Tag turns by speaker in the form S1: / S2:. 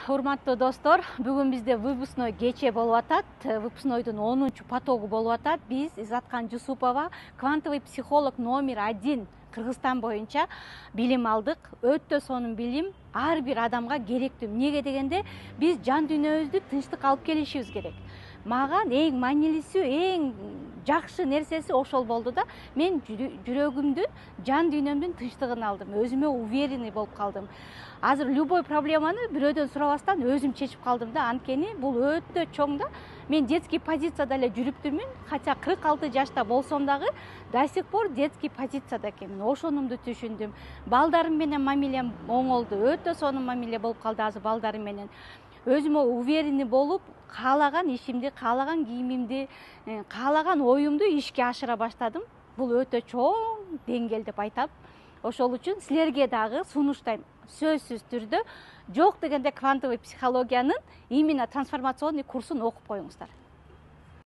S1: Урматтуу достор, бүгүн бизде выпускной кече болуп атат. Выпускнойдун 10 потогу болуп атат. Биз Изаткан Жусупова, квантовый психолог номер 1 Кыргызстан боюнча билим алдык. Өтө сонун билим ар бир адамга керектүү. Эмнеге дегенде, биз жан дүйнөбүздү тынчтык алып келишибиз керек. Мага эң маанилүүсү, эң жакшы нерсеси ошол болду да. Мен жүрөгүмдүн, жан дүйнөмдүн тынчтыгын алдым. Өзүмө уверенный болуп калдым. Азыр любой проблеманы бирөөдөн сурабастан өзүм чечип калдым да. Анткени бул өтө чоң да. Мен детский позицияда эле жүрүптүрмүн. Хотя 46 жашта болсом дагы до сих пор детский позицияда экенмин. Ошонумду түшүндүм. Балдарым менен мамилем оңолду. Өтө сонун мамиле болуп калды азыр балдарым менен. Өзүмө уверенный болуп, каалаган ишимди, каалаган кийимимди, каалаган оюмду ишке ашыра баштадым. Бул өтө чоң деңгээл деп айтам. Ошол үчүн силерге дагы сунуштайм. Сөзсүз түрдө жок дегенде квантовый психологиянын именно трансформационный курсун окуп коюңуздар.